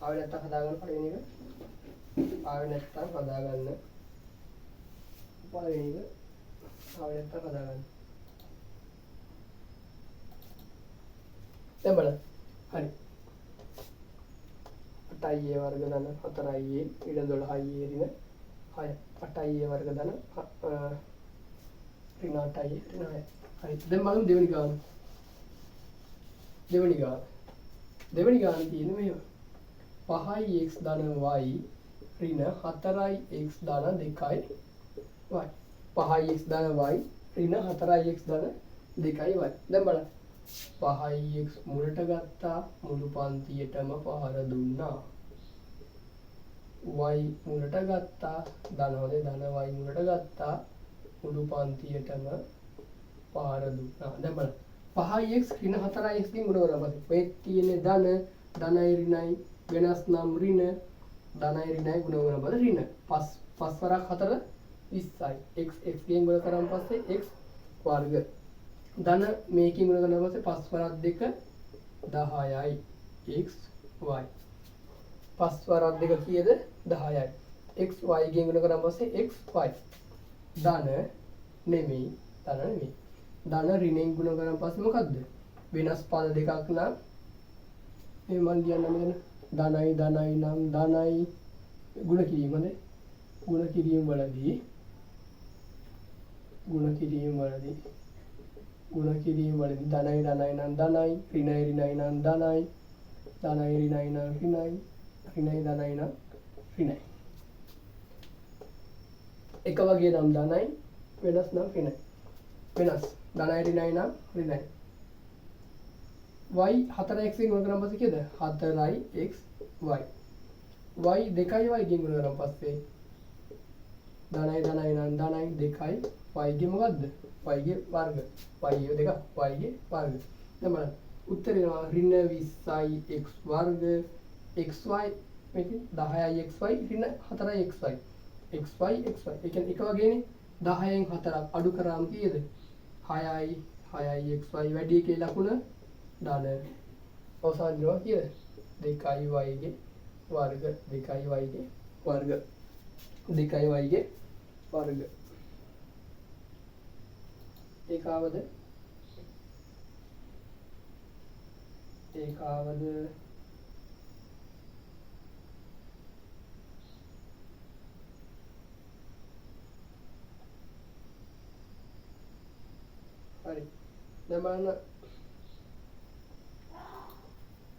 ආවේ නැත්තම් හදාගන්න පළවෙනි එක. ආවේ නැත්තම් හදාගන්න. පළවෙනි එක. ආවේ නැත්තම් හදාගන්න. දැන් බලන්න. හරි. 8i a වර්ග ධන 4i a ඊට 12i a ඍණ 6. 8i a වර්ග ධන ඍණ 8i a ඍණ 6. හරි. දැන් බලමු දෙවෙනි ගාන. දෙවෙනි ගාන තියෙන්නේ මෙහෙම. 5x ධන y ඍණ 4x ධන 2y. 5x ධන y ඍණ 4x ධන 2y. දැන් බලන්න. 5x මුලට ගත්තා මුළු පන්තියටම පහර දුන්නා. y මුලට ගත්තා ධන හොදේ ධන y මුලට ගත්තා මුළු පන්තියටම පහර දුන්නා. දැන් බලන්න. 5x ඍණ 4x ගෙන් ගුණ කරනවා. මේ තියෙන්නේ ධනයි ඍණයි වෙනස් නම් ඍණ ධනයි ඍණයි ගුණ කරනවා. ඍණ 5 වරක් 4 20යි. x ගෙන් ගුණ කරාම පස්සේ x වර්ග. ධන මේකෙන් ගුණ කරනවා පස්සේ 5 වරක් 2 10යි. x y 5 වරක් 2 කීයද? 10යි. x y ගෙන් ගුණ කරාම පස්සේ x y. ධන නෙමෙයි. ධන ඍණෙන් ගුණ කරාම පස්සේ මොකද්ද? වෙනස් පද දෙකක් නම් මේ මන් ලියන්න මෙතන ධනයි නම් ධනයි ගුණ කිරීම හොඳේ. ගුණ කිරීම වලදී ධනයි නම් ධනයි ඍණයි නම් ධනයි ඍණයි නම් ඍණයි එක වගේ නම් ධනයි වෙනස් නම් ඍණයි. වෙනස් ධනයි ඍණයි නම් ඍණයි. y 4x ගෙන් ගුණ කරාම පස්සේ කීයද? 4x y. y 2y ගෙන් ගුණ කරාම පස්සේ ධනයි නම් ධනයි 2y y ගේ මොකද්ද? y ගේ වර්ග. y දෙක y ගේ වර්ග. දැන් බලන්න. උත්තරේ එනවා ඍණ 20යි x වර්ග xy මේක 10යි xy ඍණ 4යි xy. xy. ඒ කියන්නේ එක වගේනේ. 10න් 4ක් අඩු කරාම කීයද? 6යි xy වැඩි එකේ ලකුණ ධන. අවසාන දෙනවා කීයද? 2y ගේ වර්ග. 2y ගේ වර්ග. ඒකාවද දැන් බලන්න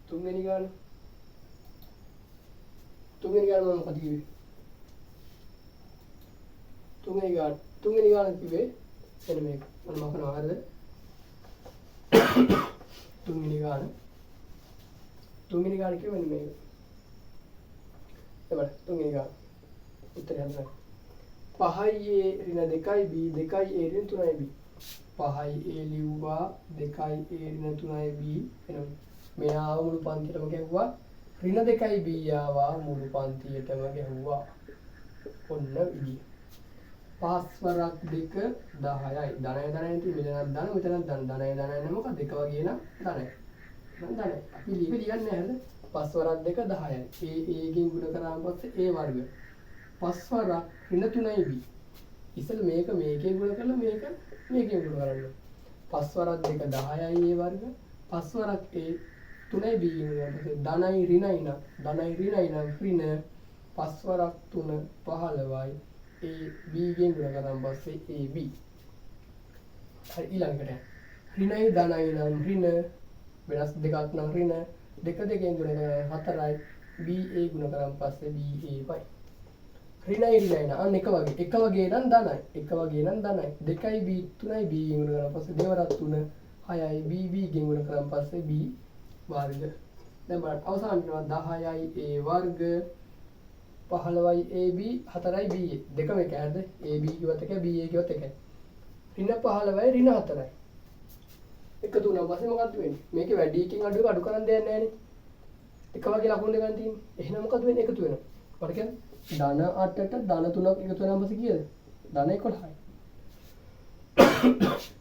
තුන්වෙනි ගාන මම මොකද කිව්වේ? තුන්වෙනි ගාන කිව්වේ එන්න මේක. මම කරනවා හරිද? තුන්වෙනි ගාන කිව්වේ මෙන්න මේක. එබල තුන්වෙනි ගාන උත්තරය හරිද? 5a ඍණ 2b 2a ඍණ 3b 5a ලිව්වා 2a ඍණ 3b එනවා. මෙයා මුළු පන්තියටම ගැහුවා ඍණ 2b ආවා මුළු පන්තියටම ගැහුවා. ඔන්න විදිය. 5 වරක් 2 10යි. ධනය තියෙන්නේ මෙතනක් ධන මෙතනක් ධන. ධනය නේ මොකක්ද? එක වගේ නම් ධනය. නම් ධනය. අපි ලියන්නේ නැහැ නේද? 5 වරක් 2 10යි. a ගෙන් ගුණ කරාම පස්සේ a වර්ග. 5 වරක් ඍණ 3b. ඉතින් මේක මේකෙන් ගුණ කරලා මේක මේකෙන් ගුණ කරන්න. 5 වරක් 2 10යි a වර්ග. 5 වරක් a 3b ගෙන් ධනයි ඍණයි නම් ඍණ 5 වරක් 3 15යි. a b ගෙන් ගුණ කරාම පස්සේ ab. හරි ඊළඟට ඍණයි ධනයි නම් ඍණ වෙනස් දෙකක් නම් ඍණ දෙක දෙකෙන් ගුණ කරලා 4යි ba ගුණ කරාම පස්සේ ba පයි. ඍණයි නම් අන්න එක වගේ නම් ධනයි. එක වගේ නම් ධනයි. 2යි b 3යි b ගෙන් ගුණ කරාම පස්සේ දෙවරක් 3 6යි b ගෙන් ගුණ කරාම පස්සේ b වර්ග. දැන් බලන්න අවසාන වෙනවා 10යි a වර්ග 15යි ab 4යි ba දෙකම එක හරිද? ab කිව්වත් එකයි ba කිව්වත් එකයි. ඍණ 15යි ඍණ 4යි. එකතු වුණා පස්සේ මොකද්ද වෙන්නේ? මේකේ වැඩි එකකින් අඩු කරන් දෙයක් නැහැ නේ. එක වගේ ලකුණු දෙකක් තියෙන්නේ. එහෙනම් මොකද වෙන්නේ? එකතු වෙනවා. මට කියන්නේ ධන 8ට ධන 3ක් එකතු වෙනාම පස්සේ කීයද? ධන 11යි.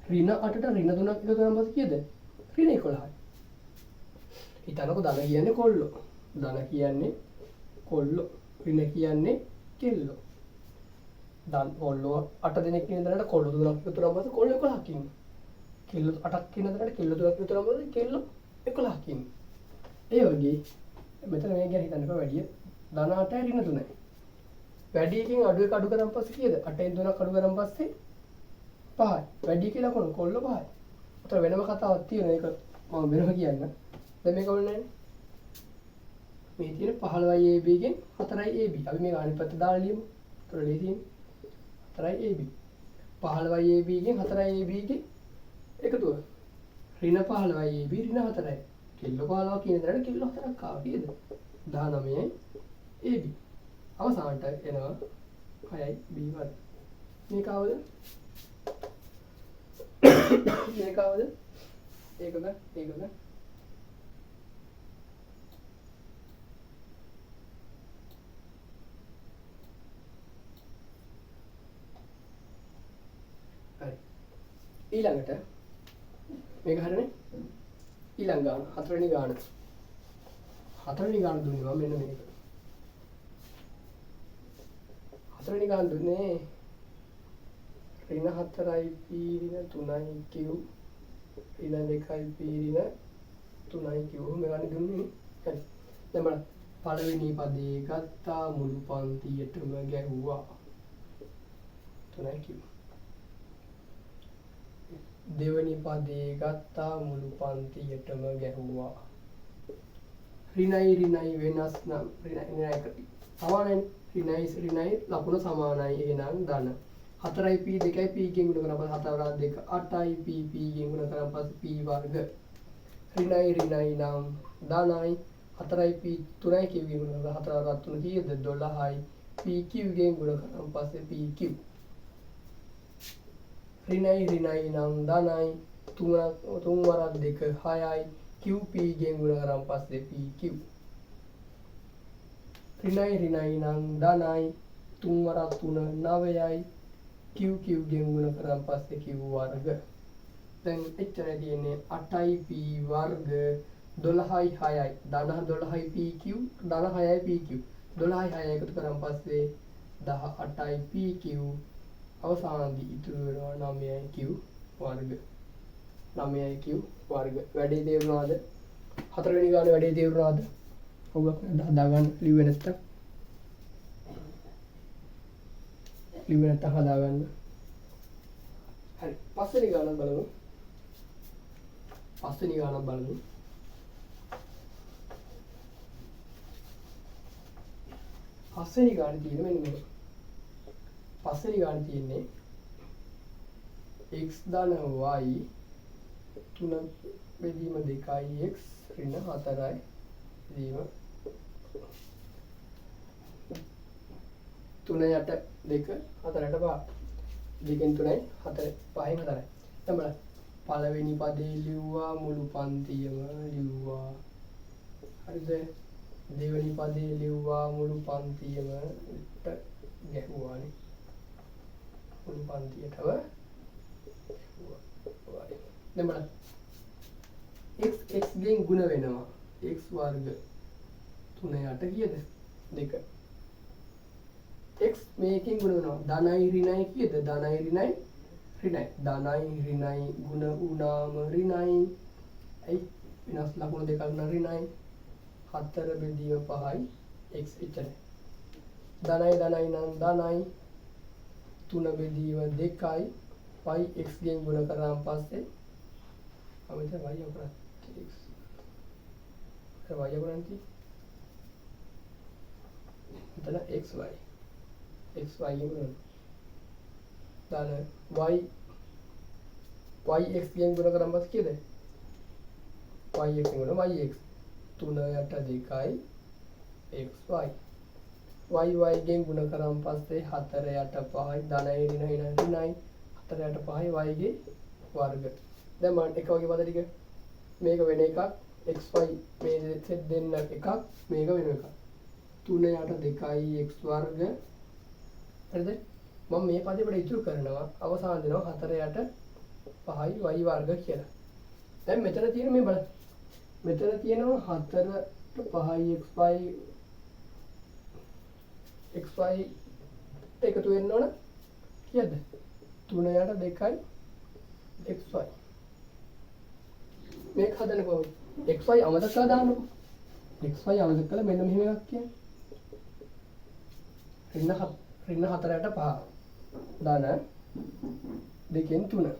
ඍණ 8ට ඍණ 3ක් එකතු වෙනාම පස්සේ කීයද? ඍණ 11යි. හිතන්නකො ධන කියන්නේ කොල්ලෝ. ධන කියන්නේ කොල්ලෝ. ඍණ කියන්නේ කෙල්ලෝ. ධන කොල්ලෝ 8 දෙනෙක් ඉන්න දරට කොල්ලෝ 3ක් එකතු වෙනාම පස්සේ කොල්ලෝ 11ක් ඉන්නවා. කෙල්ලෝ 8ක් ඉන්න දරට කෙල්ලෝ 3ක් එකතු වෙනාම පස්සේ කෙල්ලෝ 11ක් ඉන්නවා. ඒ වගේ මෙතන මේ ගැන හිතන්නකො වැඩි ධන 8යි ඍණ 3යි. වැඩි එකකින් අඩු කරන් පස්සේ කීයද? 8ෙන් 3ක් අඩු කරන් පස්සේ 5යි. වැඩි කියලා කොන කොල්ල 5යි. අතන වෙනම කතාවක් තියෙනවා. ඒක මම වෙනම කියන්න. දැන් මේක ඕනේ නැහැ. මේ තියෙන 15යි AB ගෙන් 4යි AB. අපි මේක අනිත් පැත්ත දාලා ලියමු. ඒතර ලේ තියෙන්නේ 4යි AB. 15යි AB ගෙන් 4යි AB ගෙන් එකතුව. ඍණ 15යි AB ඍණ 4යි. කෙල්ල 15 කියන දරට කෙල්ල 4ක් ආවා. කීයද? 19යි AB. අවසානට එනවා 6යි b වර්ග. මේක ආවද? මේක ආවද? ඒකක හරි. ඊළඟට මේක හරිනේ. ඊළඟ ගාන හතරවෙනි ගාන දුන්නා මෙන්න මේක. හතරවෙනි ගාන දුන්නේ ඍණ 4යි p ඍණ 3යි q ඍණ 2යි p ඍණ 3යි q මේවානේ දුන්නේ. හරි. දැන් බලන්න පළවෙනි පදේ ගත්තා මුළු පන්තියටම ගැහුවා 3යි q. දෙවෙනි පදේ ගත්තා මුළු පන්තියටම ගැහුවා. ඍණයි වෙනස් නම් ඍණයි සමානයි. ඍණයි ලකුණ සමානයි. එහෙනම් ධන 4යි p 2යි p ගෙන් ගුණ කරලා 4 වරක් 2 8යි p ගෙන් ගුණ කරලා පස්සේ p වර්ග. ඍණයි නම් ධනයි 4යි p 3යි q ගෙන් ගුණ කරලා 4 වරක් 3 කීයද? 12යි p q ගෙන් ගුණ කරලා පස්සේ p q. ඍණයි නම් ධනයි 3 වරක් 2 6යි q p ගෙන් ගුණ කරලා පස්සේ p q. ඍණයි නම් ධනයි 3 වරක් 3 9යි q ගෙන් ගුණ කරන් පස්සේ q වර්ග. දැන් එච්චරයි තියෙන්නේ 8යි p වර්ග 12යි 6යි ධන 12යි pq ධන 6යි pq 12යි 6යි එකතු කරන් පස්සේ 18යි pq අවසානදී ඉතුරු වෙනවා 9යි q වර්ග. 9යි q වර්ග. වැඩේ තේරුණාද? හතරවෙනි ගානේ වැඩේ තේරුණාද? ඔබ හදාගන්න ලිව්වේ නැත්තම් හදාගන්න. හරි. පස්වෙනි ගාන බලමු. පස්වෙනි ගානක් බලමු. පස්වෙනි ගානේ තියෙන මෙන්න මේක. පස්වෙනි ගානේ තියෙන්නේ x ධන y 3 බෙදීම 2x ඍණ 4යි බෙදීම 3 යට 2 4 යට 5 2කින් 3යි 4 5න් 4යි. දැන් බලන්න පළවෙනි පදේ ලිව්වා මුළු පන්තියම ලිව්වා. හරිද? දෙවෙනි පදේ ලිව්වා මුළු පන්තියම ගැහුවානේ. මුළු පන්තියටම ගැහුවා. දැන් බලන්න x ගෙන් ගුණ වෙනවා. x වර්ග 3 යට කීයද? 2. x මේකෙන් ගුණ වෙනවා. ධනයි ඍණයි කීයද? ධනයි ඍණයි ඍණයි. ධනයි ඍණයි ගුණ වුණාම ඍණයි. ඇයි? විනාශ ලකුණු දෙකක් න ඍණයි. 4 බෙදීම 5යි x එච්චරයි. ධනයි ධනයි නම් ධනයි 3 බෙදීම 2යි y x ගෙන් ගුණ කරාන් පස්සේ අපිට y අපරත් x y අපරන්ති එතන xy xy ගෙන් ධන y x ගෙන් ගුණ කරාන් පස්සේ කීයද? y x ගෙන් ගුණ y x 3 යට 2යි xy y ගෙන් ගුණ කරාන් පස්සේ 4 යට 5යි ධනයි ඍණයි ඍණයි 4 යට 5යි y ගේ වර්ග. දැන් මම එක වගේ පද ටික මේක වෙන එකක් xy මේ සෙට් දෙන්න එකක් මේක වෙන එකක් 3 යට 2යි x වර්ග. හරිද? මම මේ පදේ වල ඉතුරු කරනවා අවසාන දෙනවා 4 යට 5යි y වර්ග කියලා. දැන් මෙතන තියෙන මේ බලන්න මෙතන තියෙනවා 4ට 5යි xy එකතු වෙන්න ඕන කීයද? 3 යට 2යි xy. මේක හදන්න කොහොමද? xy අමතක කරලා දාන්නකො. xy අමතක කළා මෙන්න මෙහෙම එකක් කියන්නේ. ඍණ 4ට 5 ධන 2කින් 3.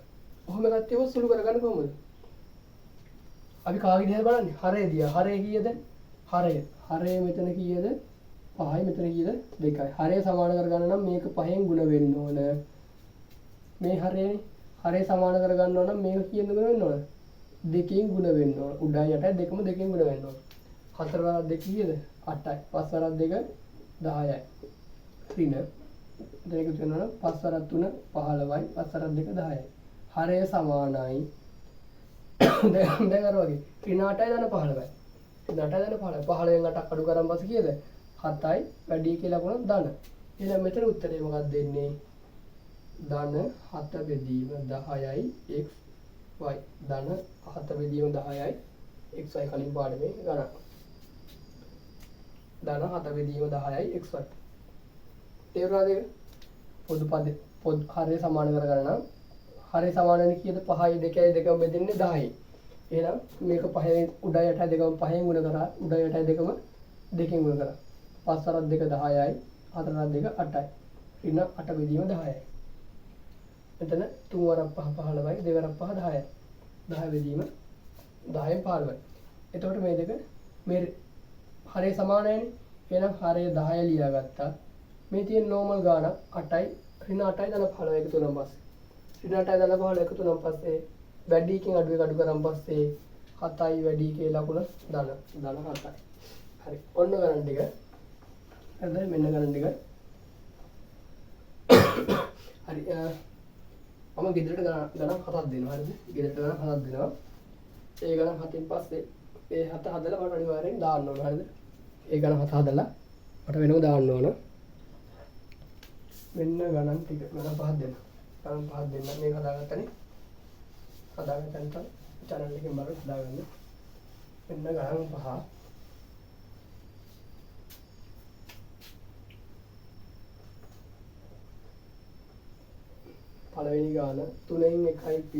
ඔහොම ගත්තේ ඔය සුළු කරගන්න කොහොමද? අපි කාගේ දිහා බලන්නේ? හරය දිහා. හරය කීයද? හරය මෙතන කීයද? 5යි මෙතන කීයද? 2යි. හරය සමාන කරගන්න නම් මේක 5න් ගුණ වෙන්න ඕන. මේ හරයනේ. හරය සමාන කරගන්න ඕන නම් මේක කීයෙන් ගුණ වෙන්න ඕන? 2කින් ගුණ වෙන්න ඕන. උඩයි යටයි දෙකම 2කින් ගුණ වෙන්න ඕන. 4 වරක් 2 කීයද? 8යි. 5 වරක් 2 10යි. ඍණ දෙක තුනන 5 වරක් 3 15යි. 5 වරක් 2 10යි. හරය සමානයි දැන් අර වගේ ඍණ 8යි ධන 15යි. ඍණ 8යි ධන 15යි. 15න් 8ක් අඩු කරන් පස්සේ කීයද? 7යි වැඩි කියලා ලකුණ ධන. එහෙනම් මෙතන උත්තරේ මොකක්ද දෙන්නේ? ධන 7 බෙදීම 10යි xy. ධන 7 බෙදීම 10යි xy කලින් පාඩමේ ගණන්. ධන 7 බෙදීම 10යි xy. තේරුණාද ඒක? පොදු හරය සමාන කරගන්න නම් හරය සමාන වෙන්නේ කීයද? 5යි 2යි 2ම බෙදෙන්නේ 10යි. එහෙනම් මේක 5යි උඩයි යටයි දෙකම 5න් ගුණ කරා. උඩයි යටයි දෙකම 2කින් ගුණ කරා. 5 වරක් 2 10යි. 4 වරක් 2 8යි. ඍණ 8 බෙදීම 10යි. මෙතන 3 වරක් 5 15යි. 2 වරක් 5 10යි. 10 බෙදීම 10න් 15යි. එතකොට මේ දෙක මේ හරය සමානයිනේ. එහෙනම් හරය 10 ලියාගත්තා. මේ තියෙන නෝමල් ගාන 8යි. ඍණ 8යි ධන 15 එකතු වුණාන් පස්සේ ඍණ 8යි ධන 15 එකතු වුණාන් පස්සේ වැඩි එකකින් අඩු එක අඩු කරන් පස්සේ 7යි වැඩි එකේ ලකුණ ධන 7යි. හරි. ඔන්න ගණන් ටික. හරිද? මෙන්න ගණන් ටික. හරි. මම ගෙදරට ගණන් 7ක් දෙනවා. හරිද? ගෙදරට ගණන් 7ක් දෙනවා. ඒ ගණන් 7න් පස්සේ ඒ 7 හදලා මට අනිවාර්යෙන් දාන්න ඕන. හරිද? ඒ ගණන් 7 හදලා මට වෙනම දාන්න ඕන. මෙන්න ගණන් ටික. ගණන් 5ක් දෙන්න. ගණන් 5ක් දෙන්න. මේක හදාගත්තනේ. හදාගත්තන් channel එකෙන් බලන්න හදාගන්න. මෙන්න ගණන් 5. පළවෙනි ගාන 3න් 1යි p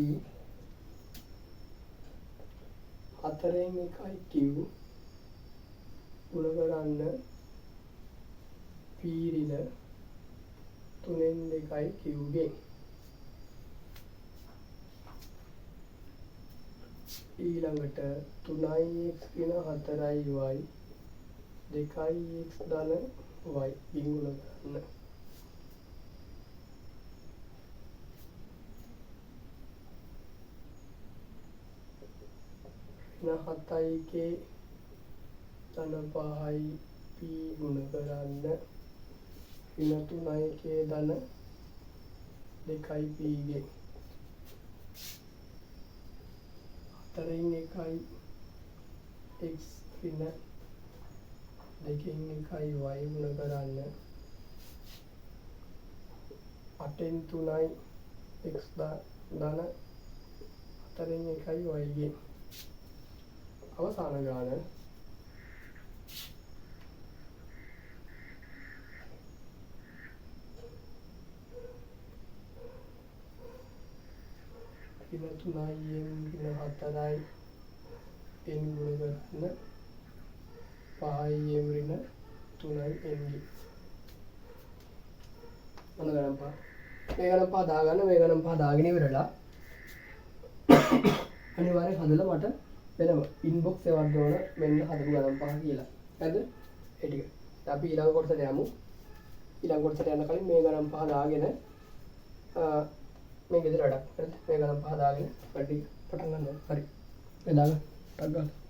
4න් 1යි q ගුණ කරන්න p ඍණ 3න් 2යි q ගෙන් ඊළඟට 3x ඍණ 4y 2x ධන y ගින්ගුණ කරන්න. ඍණ 7k ධන 5y p ගුණ කරන්න. ඍණ 3k ධන 2p ගේ 4න් 1යි x ඍණ 2න් 1යි y ගුණ කරන්න. 8න් 3යි x ධන 4න් 1යි y ගේ අවසාන ගාන ඍණ 3යි m ඍණ 4යි n ගුණ කරන්න. 5යි m ඍණ 3යි n ගේ මොන ගණන් පහ මේ ගණන් පහ දාගන්න. මේ ගණන් පහ දාගෙන ඉවරලා අනිවාර්යෙන් හදලා මට වෙනම ඉන්බොක්ස් එකක් දාන්න මෙන්න හදපු ගණන් පහ කියලා. හරිද? ඒ ටික. අපි ඊළඟ කොටසට යමු. ඊළඟ කොටසට යන කලින් මේ ගණන් පහ දාගෙන මේ ගෙදර වැඩක්. හරිද? මේ ගණන් පහ දාගෙන වැඩි පටන් ගන්න. හරි. මේ දාගන්න. ටක් ගාලා